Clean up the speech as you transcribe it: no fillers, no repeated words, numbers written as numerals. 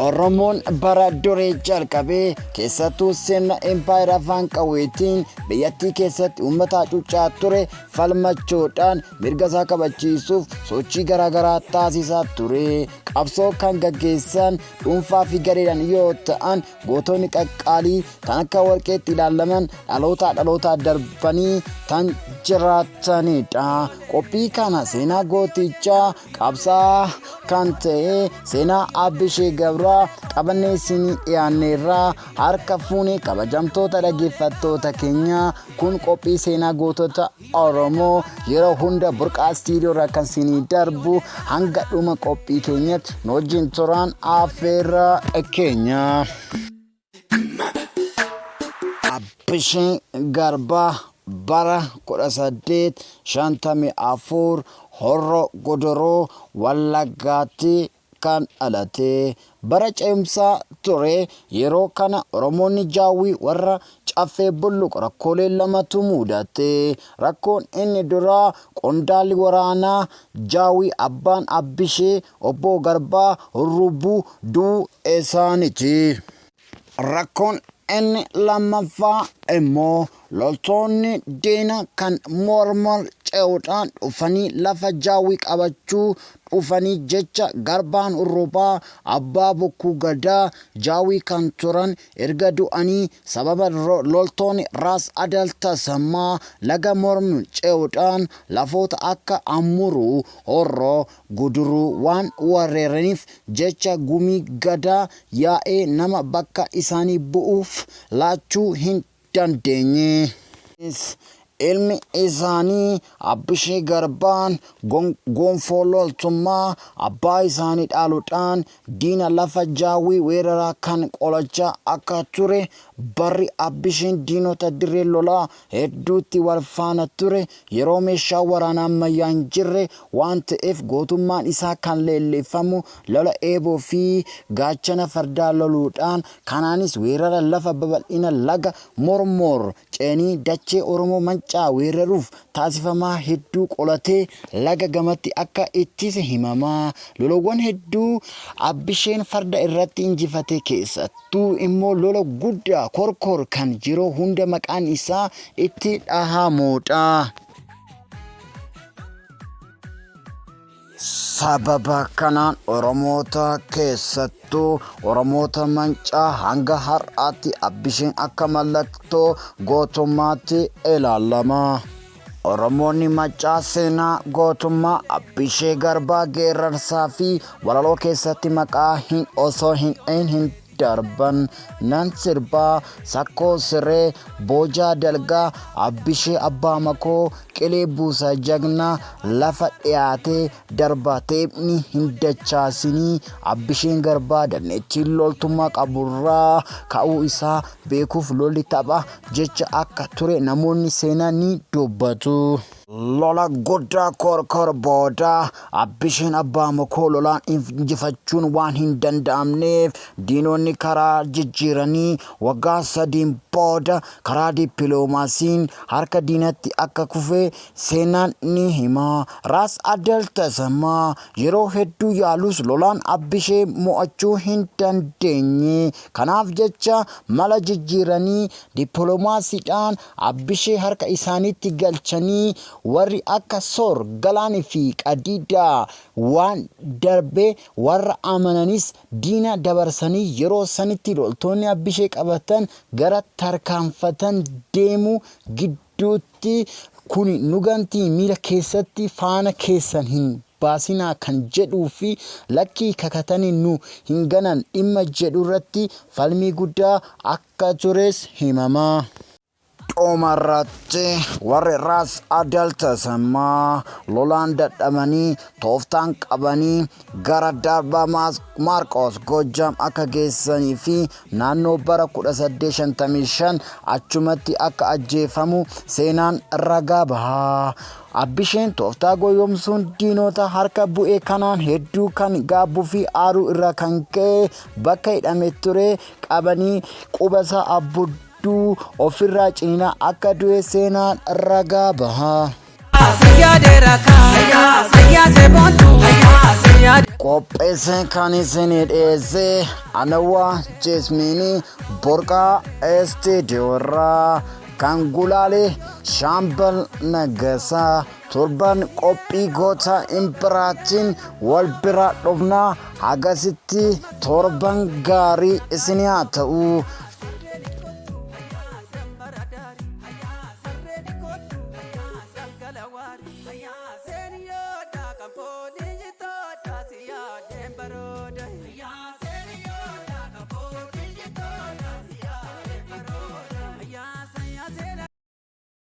Oromoon bara durii jalqabee keessattuu sirna empaayeraa afaan qawweetiin biyyattii keessatti uummata hacuucaa ture falmachuudhaan mirga isaa kabachiisuuf sochii garaagaraa taasisaa ture. Qabsoo kan gaggeessan dhuunfaa fi gareedhaan yoo ta'an gootonni qaqqaalii kan akka warqeetti ilaalaman dhalootaa darbanii kan jiraatanidha. Qophii kana seenaa gootichaa qabsaa kan ta'e seenaa Abbishee Gabraa qabannee isinii dhiyaanneerraa harka fuunee kabajamtoota dhaggeeffattoota keenya kun qophii seenaa gootota Oromoo yeroo hunda burqaa istiidiyoo irraa kan isinii darbu hanga dhuma qophii keenyatti nu wajjin turaan affeerra keenya. Abbishee Garbaa bara 1854 Horroo Godoroo Wallaggaatti kan dhalate. Bara ceemsaa ture yeroo kana Oromoonni Jaawii warra caffee bulluqa rakkoolee lamatu mudate. Rakkoon inni duraa qondaalli waraanaa Jaawii abbaan Abbishee obbo Garbaa Hurrubuu du'uu isaaniiti. Rakkoon inni lammaffaa immoo loltoonni diina kan mormor ce'uudhaan dhufanii lafa Jaawii qabachuu dhufanii jecha Garbaan Hurrubaa abbaa bokkuu gadaa Jaawii kan turan erga du'anii sababa loltoonni Raas Adal Tasammaa laga mormu ce'uudhaan lafoota akka Amuruu Horroo Guduruu waan weeraraniif jecha gumii gadaa yaa'ee nama bakka isaanii bu'uuf laachuu hin dandeenye. Ilmi isaanii Abbishee Garbaan gonfoo loltummaa abbaa isaanii dhaaluudhaan diina lafa Jaawii weeraraa kan qolachaa akka ture. Barri Abbisheen diinota dirree lolaa hedduutti wal faana ture yeroo meeshaa waraanaa ammayyaa hin jirre waan ta'eef gootummaan isaa kan leellifamu lola eeboo fi gaachana fardaa loluudhaan kanaanis weerara lafa babal'ina laga mormor ceenii dachee Oromoo mancaa weeraruuf taasifamaa hedduu qolatee laga gamatti akka ittise himamaa. Lolawwan hedduu Abbisheen farda irratti injifate keessattuu immoo lola guddaa korkor kan yeroo hunda maqaan isaa itti dhahamudha. Sababa kanaan Oromoota keessattuu Oromoota mancaa hanga har'aatti Abbisheen akka mallattoo gootummaatti ilaalama. Oromoonni mancaa seenaa gootummaa Abbishee Garbaa geerarsaa fi walaloo keessatti maqaa osoo hin darban nan sirbaa sakkoo siree boojaa dalgaa Abbishee abbaa makoo qilee buusa jagnaa lafa dhiyaatee darbaa teepni hin dachaasinii. Abbisheen Garbaa dandeettii loltummaa qaburraa ka'uu isaa beekuuf lolli tapha jecha akka ture namoonni seenaa ni dubbatu. Lola guddaa korkor booda Abbisheen abbaa makoo lolaan injifachuun waan hin danda'amneef diinonni karaa jijjiiranii waggaa 3 booda karaa dippiloomaasiin harka diinatti akka kufe seenaan ni hima. Raas Adal Tasammaa yeroo hedduu yaalus lolaan Abbishee mo'achuu hin dandeenye. Kanaaf jecha mala jijjiiranii dippiloomaasiidhaan Abbishee harka isaaniitti galchanii warri akka Soor Galaanii fi Qadiidaa waan darbe warra amananis diina dabarsanii yeroo sanitti loltoonni Abbishee qabatan gara tarkaanfatan deemu gidduutti kun nugantii miila keessatti faana keessan hin baasinaa kan jedhuu fi lakkii kakatanii nu hin ganan dhimma jedhu irratti falmii guddaa akka tures himama. Dhumarratti warri Raas Adal Tasammaa lolaan dadhabanii tooftaan qabanii gara Darbaa Maarqos Goojam akka geessanii fi naannoo bara 1855 achumatti akka ajjeefamu seenaan ragaa baha. Abbisheen tooftaa goyoomsuun diinota harka bu'ee kanaan hedduu kan gaabbuu fi aaruu irraa kan ka'e bakka hidhame ture qabanii qubasaa abbudduu ofirraa ciniinaa akka du'e seenaan ragaa baha. qopheessee kan isinii dhiyeesse Anawaa Jeesminii Borqaa Istiidiyoo irraa kan gulaalee Shaambal Nagasaa torban qophii goota imbiraatiin wal bira dhufnaa hagasitti torban gaarii isinii haa ta'u.